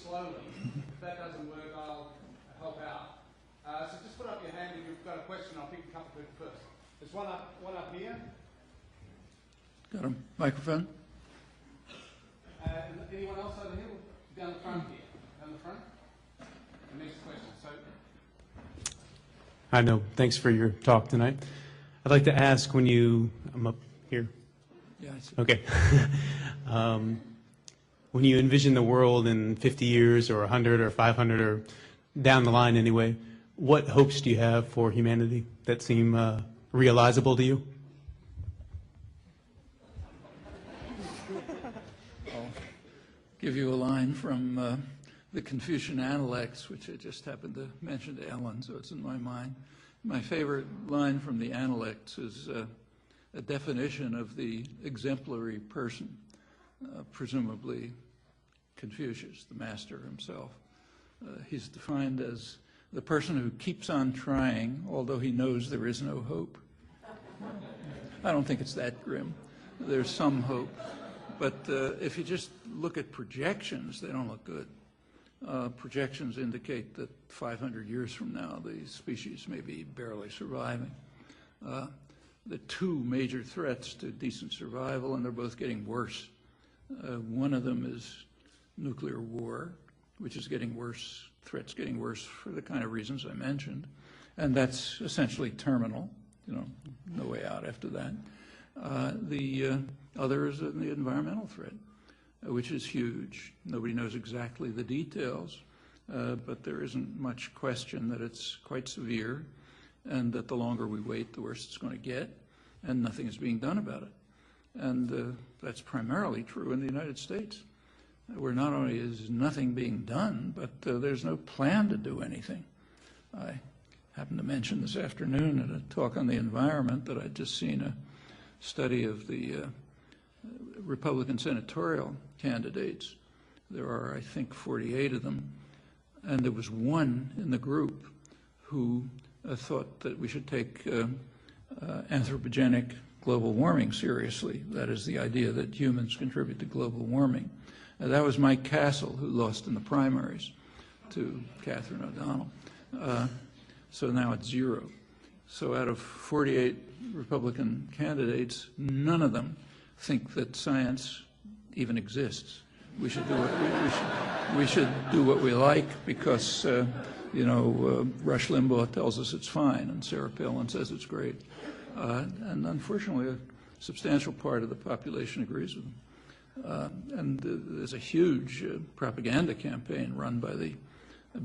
slowly. If that doesn't work, I'll help out. So just put up your hand if you've got a question. I'll pick a couple of people first. There's one up here. Got a microphone? Anyone else over here? Down the front here. Down the front. The next question. So. Hi, Noam. Thanks for your talk tonight. I'd like to ask when you, I'm up here. Yeah, I see. Okay. When you envision the world in 50 years or 100 or 500 or down the line anyway, what hopes do you have for humanity that seem realizable to you? I'll give you a line from the Confucian Analects, which I just happened to mention to Ellen, so it's in my mind. My favorite line from the Analects is a definition of the exemplary person, presumably Confucius, the master himself. He's defined as the person who keeps on trying, although he knows there is no hope. I don't think it's that grim. There's some hope. But if you just look at projections, they don't look good. Projections indicate that 500 years from now, the species may be barely surviving. The two major threats to decent survival, and they're both getting worse. One of them is nuclear war, which is getting worse, threats getting worse for the kind of reasons I mentioned. And that's essentially terminal, no way out after that. The other is the environmental threat, which is huge. Nobody knows exactly the details, but there isn't much question that it's quite severe and that the longer we wait, the worse it's going to get, and nothing is being done about it. And that's primarily true in the United States, where not only is nothing being done, but there's no plan to do anything. I happened to mention this afternoon at a talk on the environment that I'd just seen a study of the Republican senatorial candidates. There are, I think, 48 of them, and there was one in the group who thought that we should take anthropogenic global warming seriously. That is the idea that humans contribute to global warming. That was Mike Castle, who lost in the primaries to Catherine O'Donnell. So now it's 0. So out of 48 Republican candidates, none of them think that science even exists. We should do what we like because Rush Limbaugh tells us it's fine, and Sarah Palin says it's great. And unfortunately, a substantial part of the population agrees with them. And there's a huge propaganda campaign run by the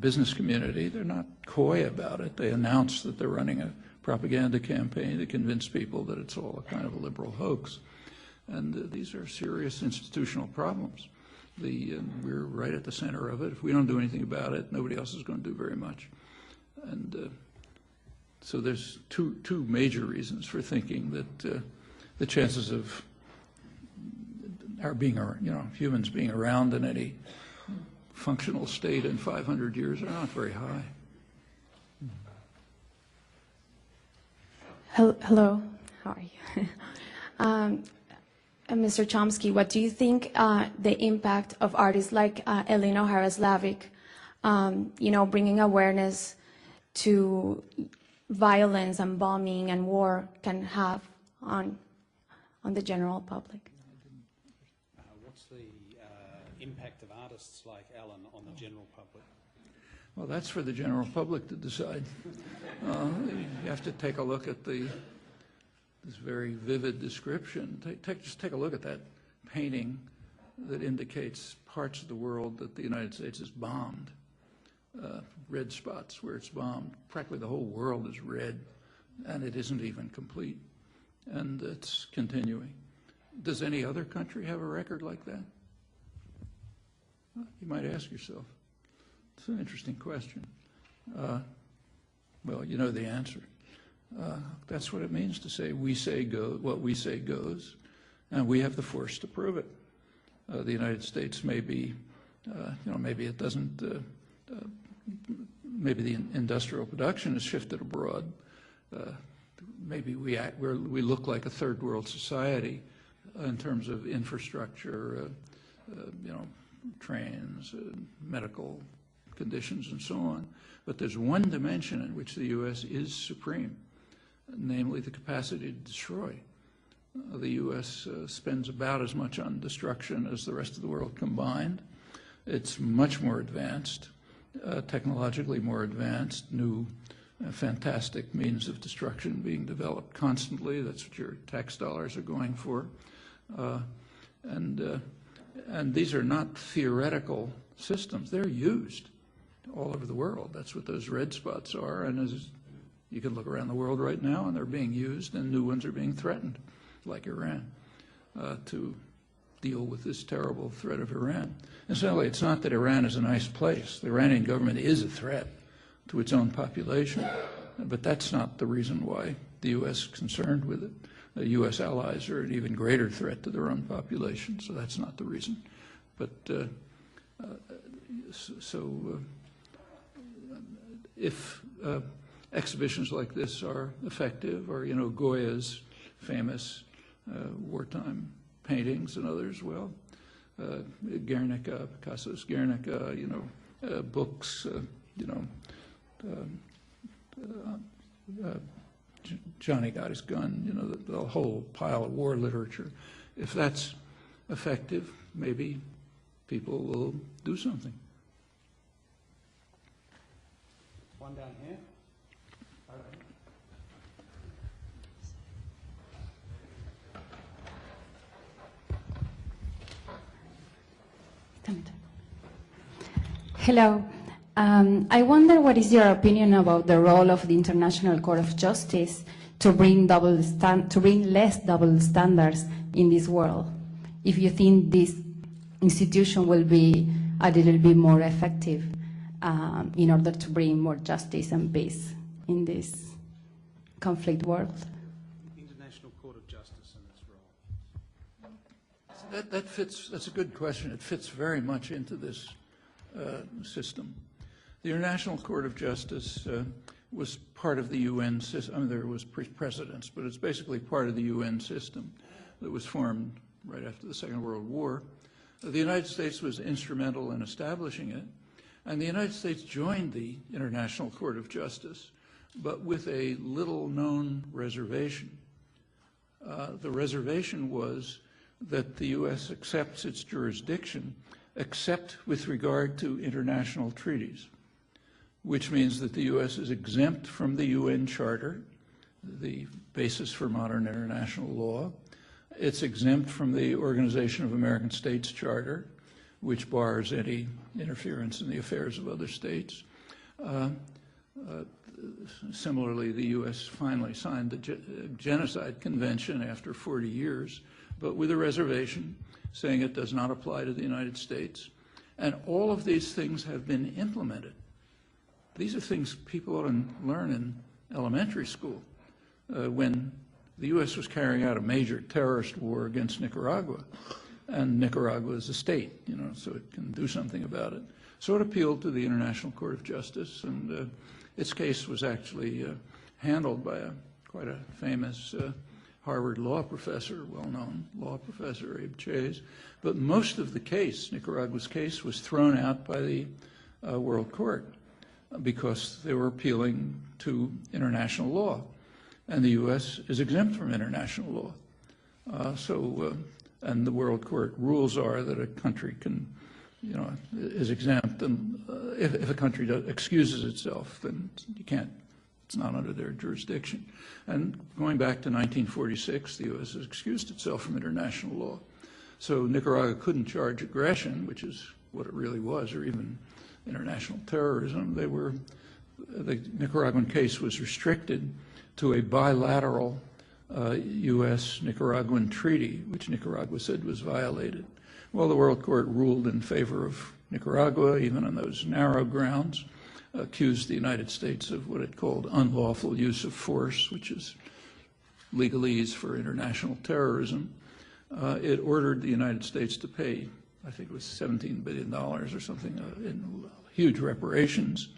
business community. They're not coy about it. They announce that they're running a propaganda campaign to convince people that it's all a kind of a liberal hoax. And these are serious institutional problems. We're right at the center of it. If we don't do anything about it, nobody else is going to do very much. And so there's two major reasons for thinking that the chances of humans being around in any functional state in 500 years are not very high. Hello, how are you? Mr. Chomsky, what do you think the impact of artists like Elena Harris-Lavik, bringing awareness to violence and bombing and war can have on the general public? What's the impact of artists like Alan on the general public? Well, that's for the general public to decide. You have to take a look at this very vivid description. Just take a look at that painting that indicates parts of the world that the United States has bombed. Red spots where it's bombed. Practically the whole world is red, and it isn't even complete. And it's continuing. Does any other country have a record like that? Well, you might ask yourself. It's an interesting question. Well, you know the answer. That's what it means to say we say go, what we say goes, and we have the force to prove it. The United States may be, maybe it doesn't, maybe the industrial production has shifted abroad. Maybe we look like a third world society in terms of infrastructure, trains, medical conditions, and so on. But there's one dimension in which the U.S. is supreme, namely the capacity to destroy. The U.S. Spends about as much on destruction as the rest of the world combined. It's much more advanced, technologically more advanced, new fantastic means of destruction being developed constantly. That's what your tax dollars are going for. And these are not theoretical systems. They're used all over the world. That's what those red spots are. And as you can look around the world right now, and they're being used, and new ones are being threatened, like Iran, to deal with this terrible threat of Iran. Incidentally, it's not that Iran is a nice place. The Iranian government is a threat to its own population, but that's not the reason why the U.S. is concerned with it. The U.S. allies are an even greater threat to their own population, so that's not the reason. But if exhibitions like this are effective, or Goya's famous wartime paintings and others, well, Guernica, Picasso's Guernica, books, Johnny Got His Gun, the whole pile of war literature. If that's effective, maybe people will do something. One down here. Hello. I wonder what is your opinion about the role of the International Court of Justice to bring less double standards in this world. If you think this institution will be a little bit more effective in order to bring more justice and peace in this conflict world. International Court of Justice and its role. That fits. That's a good question. It fits very much into this system. The International Court of Justice was part of the UN system. I mean, there was precedents, but it's basically part of the UN system that was formed right after the Second World War. The United States was instrumental in establishing it, and the United States joined the International Court of Justice, but with a little-known reservation. The reservation was that the U.S. accepts its jurisdiction except with regard to international treaties, which means that the U.S. is exempt from the UN Charter, the basis for modern international law. It's exempt from the Organization of American States Charter, which bars any interference in the affairs of other states. Similarly, the U.S. finally signed the Genocide Convention after 40 years, but with a reservation saying it does not apply to the United States. And all of these things have been implemented. These are things people ought to learn in elementary school. When the U.S. was carrying out a major terrorist war against Nicaragua, and Nicaragua is a state, so it can do something about it. So it appealed to the International Court of Justice, and its case was actually handled by quite a famous Harvard law professor, well-known law professor, Abe Chase. But most of the case, Nicaragua's case, was thrown out by the World Court because they were appealing to international law. And the U.S. is exempt from international law. And the World Court rules are that a country can, is exempt. And if a country excuses itself, then you can't. It's not under their jurisdiction. And going back to 1946, the U.S. has excused itself from international law. So Nicaragua couldn't charge aggression, which is what it really was, or even international terrorism. The Nicaraguan case was restricted to a bilateral U.S.-Nicaraguan treaty, which Nicaragua said was violated. Well, the World Court ruled in favor of Nicaragua, even on those narrow grounds, accused the United States of what it called unlawful use of force, which is legalese for international terrorism. It ordered the United States to pay, I think it was $17 billion or something, in huge reparations.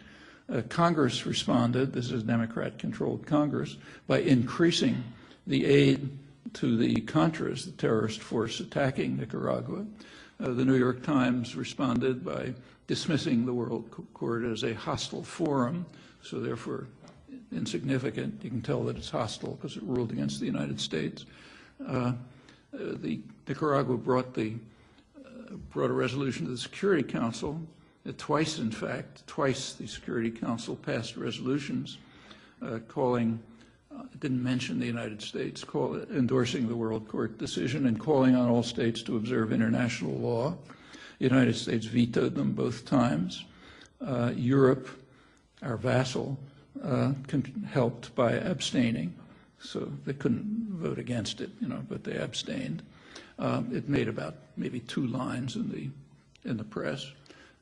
Congress responded, this is a Democrat-controlled Congress, by increasing the aid to the Contras, the terrorist force attacking Nicaragua. The New York Times responded by dismissing the World Court as a hostile forum, so therefore insignificant. You can tell that it's hostile because it ruled against the United States. The Nicaragua brought a resolution to the Security Council. Twice, in fact, twice the Security Council passed resolutions calling, didn't mention the United States, endorsing the World Court decision and calling on all states to observe international law. The United States vetoed them both times. Europe, our vassal, helped by abstaining, so they couldn't vote against it, but they abstained. It made about maybe 2 lines in the press,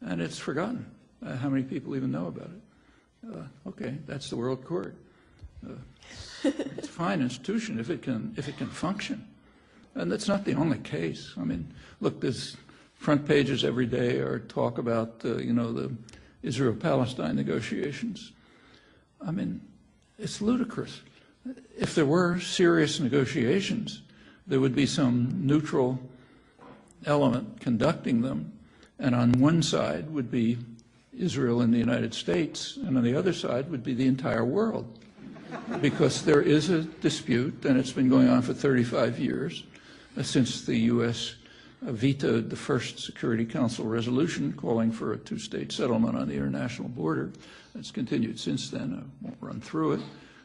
and it's forgotten. How many people even know about it? Okay, that's the World Court. It's a fine institution if it can function, and that's not the only case. I mean, look, there's front pages every day are talk about the Israel-Palestine negotiations. I mean, it's ludicrous. If there were serious negotiations, there would be some neutral element conducting them, and on one side would be Israel and the United States, and on the other side would be the entire world. Because there is a dispute, and it's been going on for 35 years, since the U.S. vetoed the first Security Council resolution calling for a 2-state settlement on the international border. It's continued since then. I won't run through it.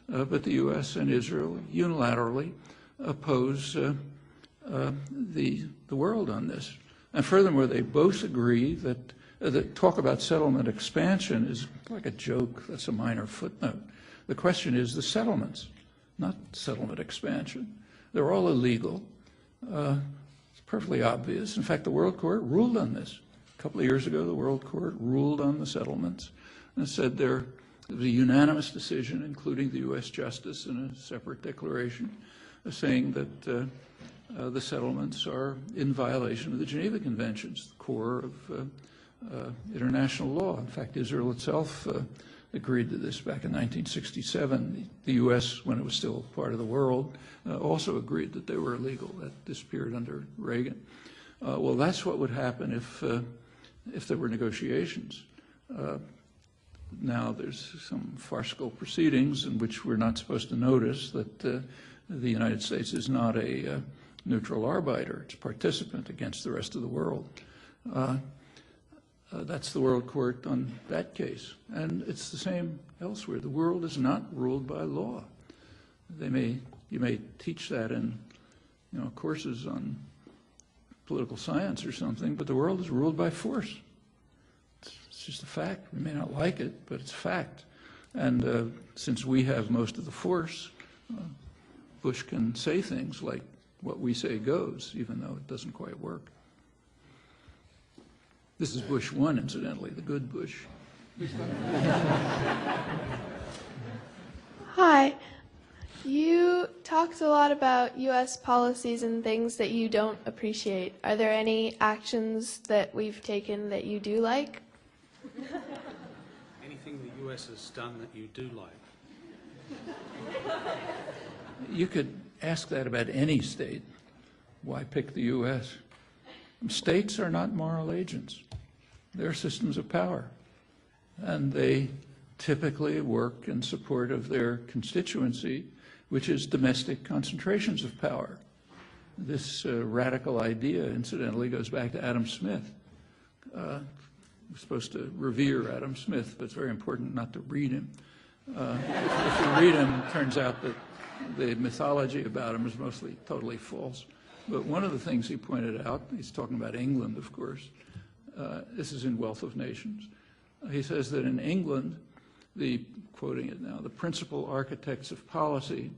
But the U.S. and Israel unilaterally oppose the world on this. And furthermore, they both agree that talk about settlement expansion is like a joke. That's a minor footnote. The question is the settlements, not settlement expansion. They're all illegal. It's perfectly obvious. In fact, the World Court ruled on this. A couple of years ago, the World Court ruled on the settlements and said there was a unanimous decision, including the U.S. Justice in a separate declaration, saying that the settlements are in violation of the Geneva Conventions, the core of international law. In fact, Israel itself agreed to this back in 1967. The U.S., when it was still part of the world, also agreed that they were illegal. That disappeared under Reagan. Well, that's what would happen if there were negotiations. Now there's some farcical proceedings in which we're not supposed to notice that the United States is not a neutral arbiter. It's a participant against the rest of the world. That's the World Court on that case. And it's the same elsewhere. The world is not ruled by law. You may teach that in courses on political science or something, but the world is ruled by force. It's just a fact. We may not like it, but it's a fact. And since we have most of the force, Bush can say things like what we say goes, even though it doesn't quite work. This is Bush 1, incidentally, the good Bush. Hi. You talked a lot about U.S. policies and things that you don't appreciate. Are there any actions that we've taken that you do like? Anything the U.S. has done that you do like? You could ask that about any state. Why pick the U.S.? States are not moral agents. They're systems of power. And they typically work in support of their constituency, which is domestic concentrations of power. This radical idea, incidentally, goes back to Adam Smith. We're supposed to revere Adam Smith, but it's very important not to read him. If you read him, it turns out that the mythology about him is mostly totally false. But one of the things he pointed out, he's talking about England, of course, this is in Wealth of Nations. He says that in England, quoting it now, the principal architects of policy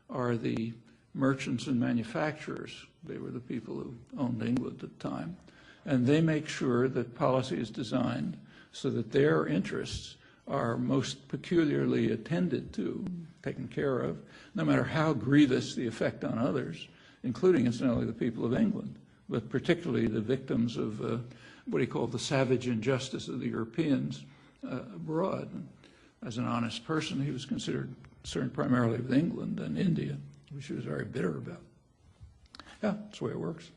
are the merchants and manufacturers. They were the people who owned England at the time. And they make sure that policy is designed so that their interests are most peculiarly attended to, taken care of, no matter how grievous the effect on others, including, incidentally, the people of England, but particularly the victims of what he called the savage injustice of the Europeans abroad. As an honest person, he was concerned primarily with England and India, which he was very bitter about. Yeah, that's the way it works.